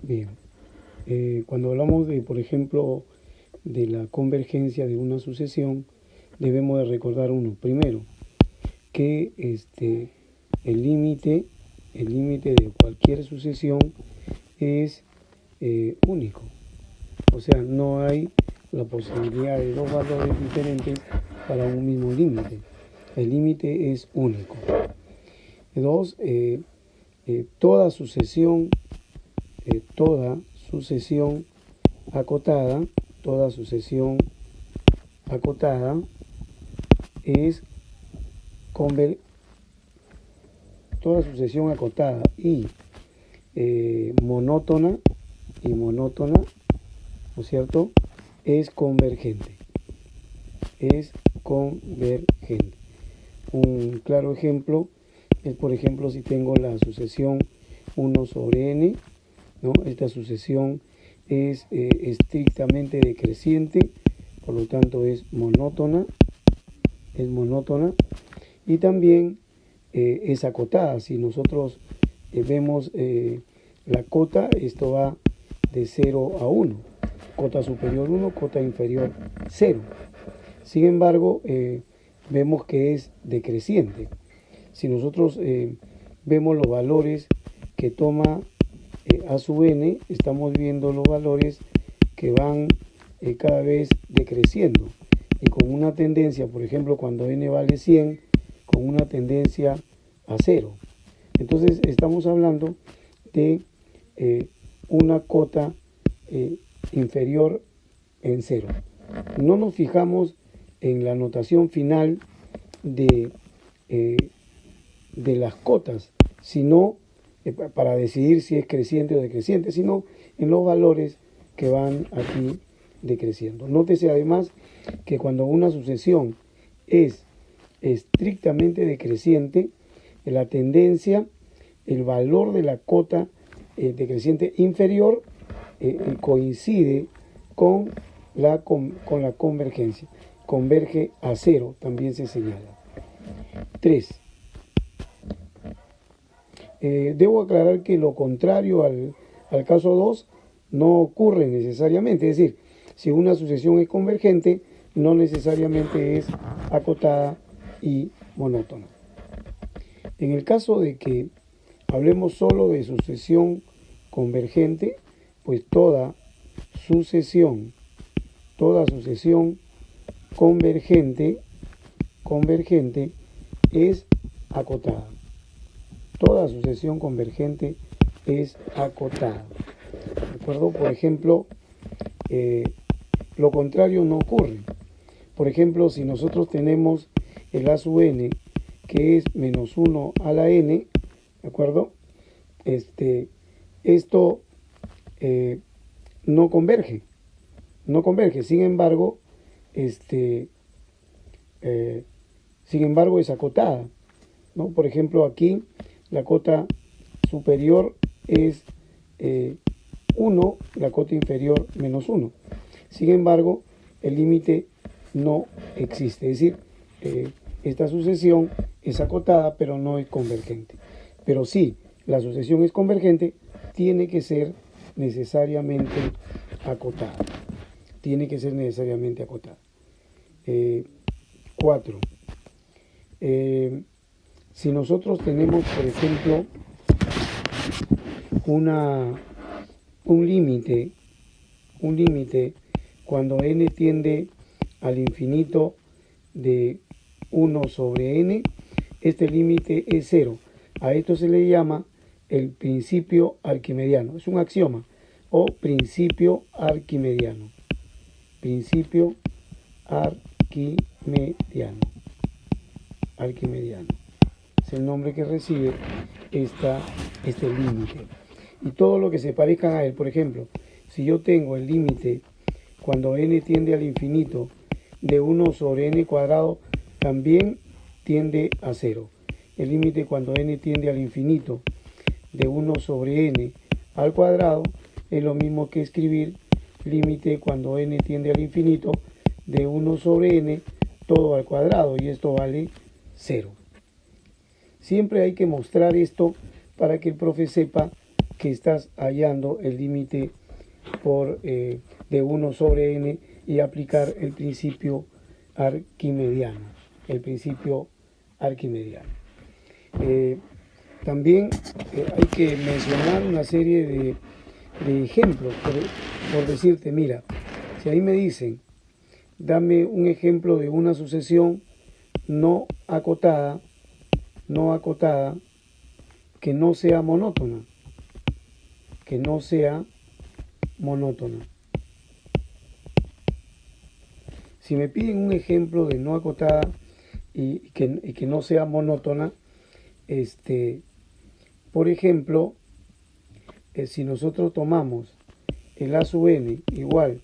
Bien, cuando hablamos de, por ejemplo, de la convergencia de una sucesión, debemos de recordar primero, que el límite de cualquier sucesión es único. O sea, no hay la posibilidad de dos valores diferentes para un mismo límite. El límite es único. Dos, toda sucesión acotada, es toda sucesión acotada y monótona, ¿no es cierto?, es convergente. Un claro ejemplo es, por ejemplo, si tengo la sucesión 1 sobre n, ¿no? Esta sucesión es estrictamente decreciente, por lo tanto es monótona, y también es acotada. Si nosotros vemos la cota, esto va de 0 a 1, cota superior 1, cota inferior 0. Sin embargo, vemos que es decreciente. Si nosotros vemos los valores que toma a sub n, estamos viendo los valores que van cada vez decreciendo y con una tendencia, por ejemplo, cuando n vale 100, con una tendencia a 0. Entonces estamos hablando de una cota inferior en 0. No nos fijamos en la notación final de las cotas, sino para decidir si es creciente o decreciente, sino en los valores que van aquí decreciendo. Nótese además que cuando una sucesión es estrictamente decreciente, la tendencia, el valor de la cota decreciente inferior coincide con la convergencia. Converge a 0, también se señala. 3. Debo aclarar que lo contrario al caso 2 no ocurre necesariamente. Es decir, si una sucesión es convergente, no necesariamente es acotada y monótona. En el caso de que hablemos solo de sucesión convergente, pues toda sucesión convergente es acotada. Toda sucesión convergente es acotada. ¿De acuerdo? Por ejemplo, lo contrario no ocurre. Por ejemplo, si nosotros tenemos el a sub n, que es menos 1 a la n, ¿de acuerdo? Esto no converge. Sin embargo, es acotada, ¿no? Por ejemplo, aquí la cota superior es 1, la cota inferior menos 1. Sin embargo, el límite no existe. Es decir, esta sucesión es acotada, pero no es convergente. Pero si la sucesión es convergente, tiene que ser necesariamente acotada. 4. Si nosotros tenemos, por ejemplo, un límite cuando n tiende al infinito de 1 sobre n, este límite es 0. A esto se le llama el principio arquimediano. Es un axioma o principio arquimediano. Arquimediano. Es el nombre que recibe este límite. Y todo lo que se parezca a él, por ejemplo, si yo tengo el límite cuando n tiende al infinito de 1 sobre n cuadrado, también tiende a 0. El límite cuando n tiende al infinito de 1 sobre n al cuadrado es lo mismo que escribir límite cuando n tiende al infinito de 1 sobre n todo al cuadrado, y esto vale 0. Siempre hay que mostrar esto para que el profe sepa que estás hallando el límite de 1 sobre n y aplicar el principio arquimediano. El principio arquimediano. También hay que mencionar una serie de ejemplos, por decirte, mira, si ahí me dicen, dame un ejemplo de una sucesión no acotada, que no sea monótona, Si me piden un ejemplo de no acotada y que no sea monótona, por ejemplo, si nosotros tomamos el a sub n igual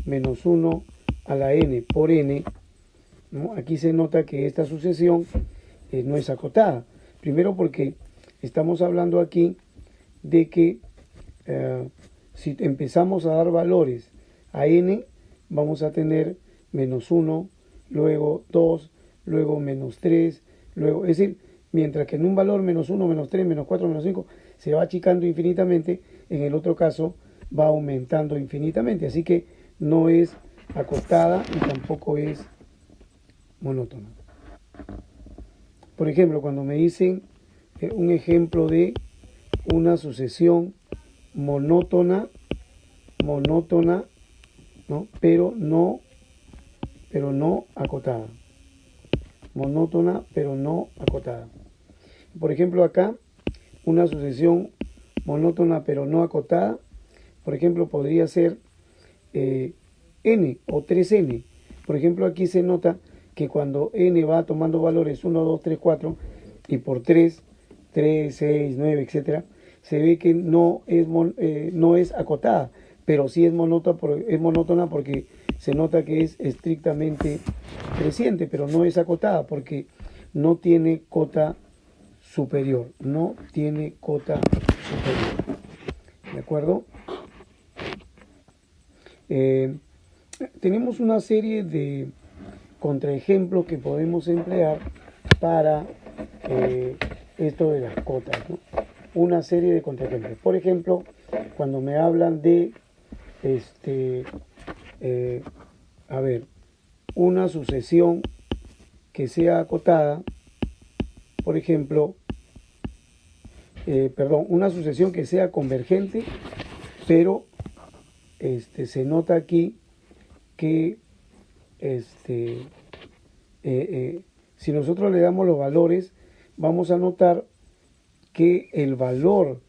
menos 1 a la n por n, ¿no? Aquí se nota que esta sucesión no es acotada. Primero porque estamos hablando aquí de que si empezamos a dar valores a n, vamos a tener menos 1, luego 2, luego menos 3, luego, es decir, mientras que en un valor menos 1, menos 3, menos 4, menos 5 se va achicando infinitamente, en el otro caso va aumentando infinitamente. Así que no es acotada y tampoco es monótona. Por ejemplo, cuando me dicen un ejemplo de una sucesión monótona, ¿no? pero no acotada. Monótona, pero no acotada. Por ejemplo, acá, una sucesión monótona, pero no acotada, por ejemplo, podría ser n o 3n. Por ejemplo, aquí se nota que cuando n va tomando valores 1, 2, 3, 4, y por 3, 6, 9, etcétera, se ve que no es acotada, pero sí es monótona porque se nota que es estrictamente creciente, pero no es acotada porque no tiene cota superior. ¿De acuerdo? Tenemos una serie de contraejemplos que podemos emplear para esto de las cotas, ¿no? Una serie de contraejemplos. Por ejemplo, cuando me hablan de una sucesión que sea acotada, por ejemplo, una sucesión que sea convergente, pero se nota aquí que si nosotros le damos los valores, vamos a notar que el valor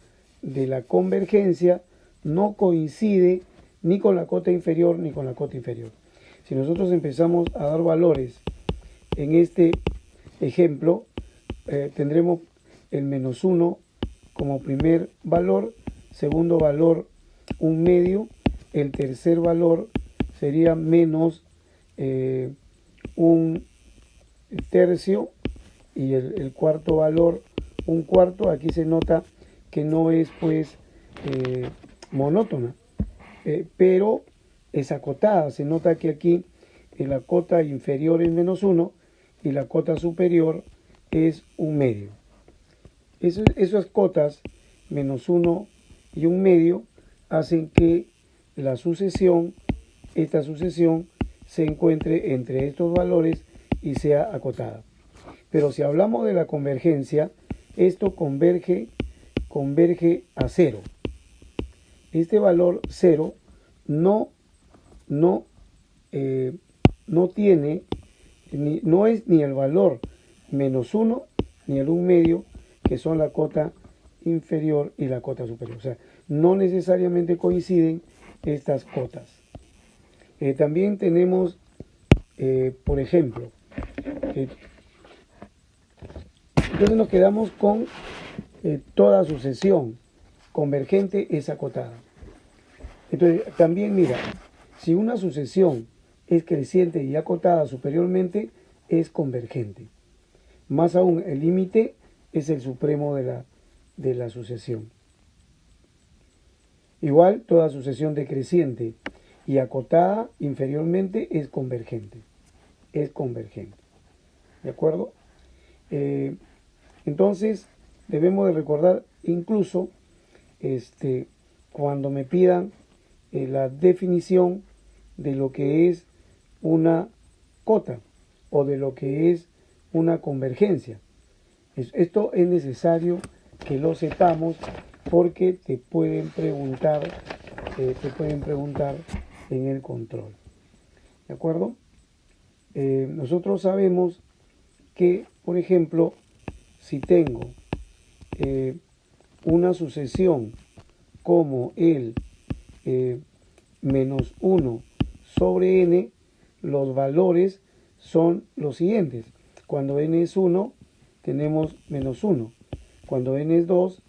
de la convergencia no coincide ni con la cota inferior ni con la cota inferior. Si nosotros empezamos a dar valores en este ejemplo, tendremos el menos 1 como primer valor, segundo valor un medio, el tercer valor sería menos un tercio y el cuarto valor un cuarto. Aquí se nota que no es pues monótona, pero es acotada. Se nota que aquí la cota inferior es menos 1 y la cota superior es un medio. Esas cotas, menos 1 y un medio, hacen que esta sucesión se encuentre entre estos valores y sea acotada. Pero si hablamos de la convergencia, esto converge a 0. Este valor 0 no es ni el valor menos 1 ni el 1 medio, que son la cota inferior y la cota superior. O sea, no necesariamente coinciden estas cotas. También tenemos, por ejemplo, entonces nos quedamos con toda sucesión convergente es acotada. Entonces, también mira, si una sucesión es creciente y acotada superiormente, es convergente. Más aún, el límite es el supremo de la sucesión. Igual, toda sucesión decreciente y acotada inferiormente es convergente. ¿De acuerdo? Entonces, debemos de recordar incluso cuando me pidan la definición de lo que es una cota o de lo que es una convergencia. Esto es necesario que lo sepamos porque te pueden preguntar en el control. ¿De acuerdo? Nosotros sabemos que, por ejemplo, si tengo una sucesión como el menos 1 sobre n, los valores son los siguientes. Cuando n es 1, tenemos menos 1. Cuando n es 2,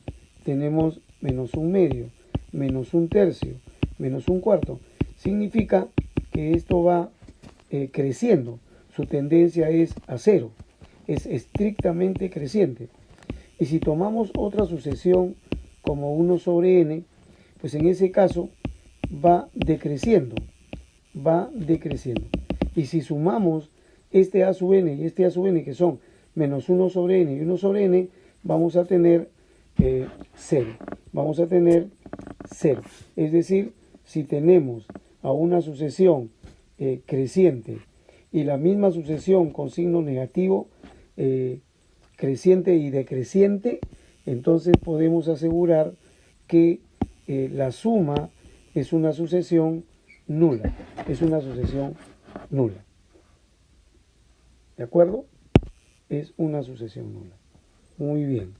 tenemos menos 1 medio, menos 1 tercio, menos 1 cuarto. Significa que esto va creciendo. Su tendencia es a 0. Es estrictamente creciente. Y si tomamos otra sucesión como 1 sobre n, pues en ese caso va decreciendo. Y si sumamos este a sub n y este a sub n, que son menos 1 sobre n y 1 sobre n, vamos a tener 0. Vamos a tener 0. Es decir, si tenemos a una sucesión creciente y la misma sucesión con signo negativo, creciente y decreciente, entonces podemos asegurar que la suma es una sucesión nula. Es una sucesión nula. ¿De acuerdo? Es una sucesión nula. Muy bien.